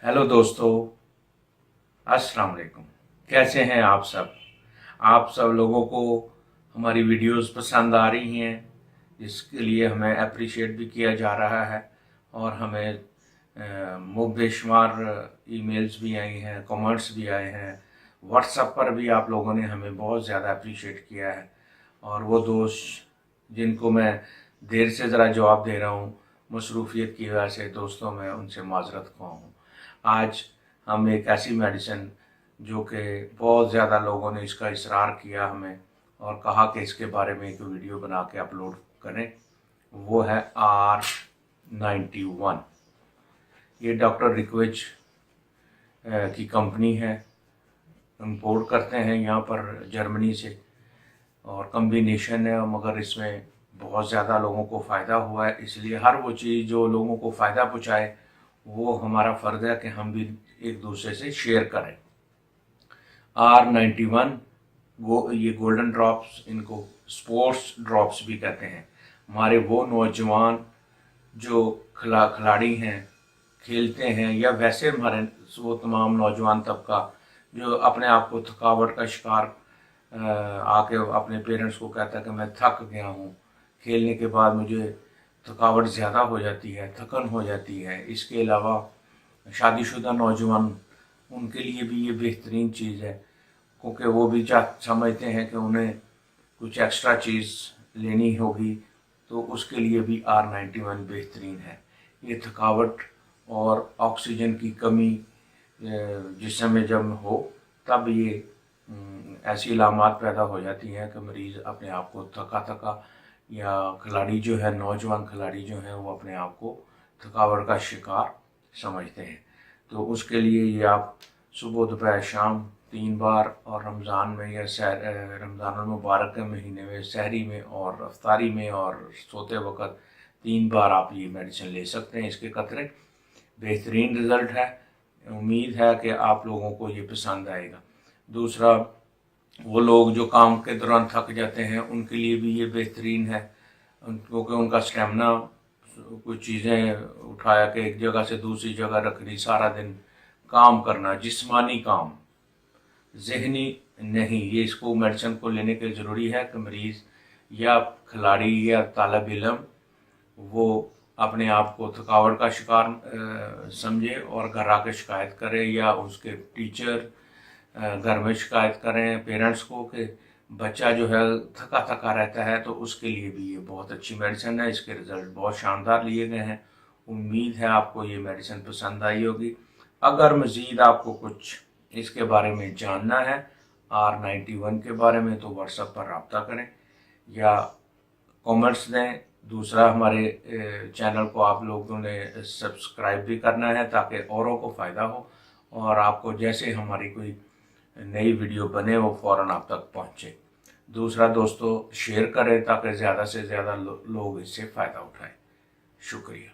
Hello दोस्तों, अस्सलाम वालेकुम। कैसे हैं आप सब? आप सब लोगों को हमारी वीडियोस पसंद आ रही हैं, जिसके लिए हमें अप्रिशिएट भी किया जा रहा है और हमें बेशुमार ईमेल्स भी आई हैं, कमेंट्स भी आए हैं। व्हाट्सएप पर भी आप लोगों ने हमें बहुत ज़्यादा अप्रिशिएट किया है और वो दोस्त जिनको मैं देर से ज़रा जवाब दे रहा हूँ, मसरूफियत की वजह से दोस्तों, मैं उनसे माजरत ख्वाह हूँ। आज हम एक ऐसी मेडिसिन जो कि बहुत ज़्यादा लोगों ने इसका इसरार किया हमें और कहा कि इसके बारे में एक वीडियो बना के अपलोड करें, वो है R91। ये डॉक्टर रिकविज की कंपनी है, इंपोर्ट करते हैं यहाँ पर जर्मनी से और कम्बिनेशन है, मगर इसमें बहुत ज़्यादा लोगों को फ़ायदा हुआ है। इसलिए हर वो चीज़ जो लोगों को फ़ायदा पहुँचाए वो हमारा फ़र्ज़ है कि हम भी एक दूसरे से शेयर करें। R91 ये गोल्डन ड्रॉप्स, इनको स्पोर्ट्स ड्रॉप्स भी कहते हैं। हमारे वो नौजवान जो खिलाड़ी हैं, खेलते हैं, या वैसे हमारे वो तमाम नौजवान तबका जो अपने आप को थकावट का शिकार आके अपने पेरेंट्स को कहता है कि मैं थक गया हूँ, खेलने के बाद मुझे थकावट ज़्यादा हो जाती है, थकन हो जाती है। इसके अलावा शादीशुदा नौजवान, उनके लिए भी ये बेहतरीन चीज़ है, क्योंकि वो भी समझते हैं कि उन्हें कुछ एक्स्ट्रा चीज़ लेनी होगी, तो उसके लिए भी R91 बेहतरीन है। ये थकावट और ऑक्सीजन की कमी जिस्म में जब हो तब ये ऐसी अलामात पैदा हो जाती हैं कि मरीज़ अपने आप को थका थका, या खिलाड़ी जो है, नौजवान खिलाड़ी जो हैं, वो अपने आप को थकावट का शिकार समझते हैं। तो उसके लिए ये आप सुबह दोपहर शाम 3 बार, और रमज़ान में या रमज़ान मुबारक के महीने में सहरी में और अफ्तारी में और सोते वक्त 3 बार आप ये मेडिसिन ले सकते हैं। इसके कतरे बेहतरीन रिज़ल्ट है। उम्मीद है कि आप लोगों को ये पसंद आएगा। दूसरा, वो लोग जो काम के दौरान थक जाते हैं, उनके लिए भी ये बेहतरीन है, क्योंकि उनका स्टेमिना, कुछ चीज़ें उठाया के एक जगह से दूसरी जगह रखनी, सारा दिन काम करना, जिस्मानी काम, ज़हनी नहीं। ये इसको मेडिसिन को लेने के ज़रूरी है कि मरीज़ या खिलाड़ी या तालिब इल्म वो अपने आप को थकावट का शिकार समझे और घर आके शिकायत करे, या उसके टीचर घर में शिकायत करें पेरेंट्स को कि बच्चा जो है थका थका रहता है। तो उसके लिए भी ये बहुत अच्छी मेडिसिन है। इसके रिज़ल्ट बहुत शानदार लिए गए हैं। उम्मीद है आपको ये मेडिसिन पसंद आई होगी। अगर मज़ीद आपको कुछ इसके बारे में जानना है, R91 के बारे में, तो व्हाट्सएप पर रब्ता करें या कमेंट्स दें। दूसरा, हमारे चैनल को आप लोगों ने सब्सक्राइब भी करना है ताकि औरों को फ़ायदा हो और आपको जैसे हमारी कोई नई वीडियो बने वो फ़ौरन आप तक पहुँचे। दूसरा दोस्तों, शेयर करें ताकि ज़्यादा से ज़्यादा लोग इससे फ़ायदा उठाएं। शुक्रिया।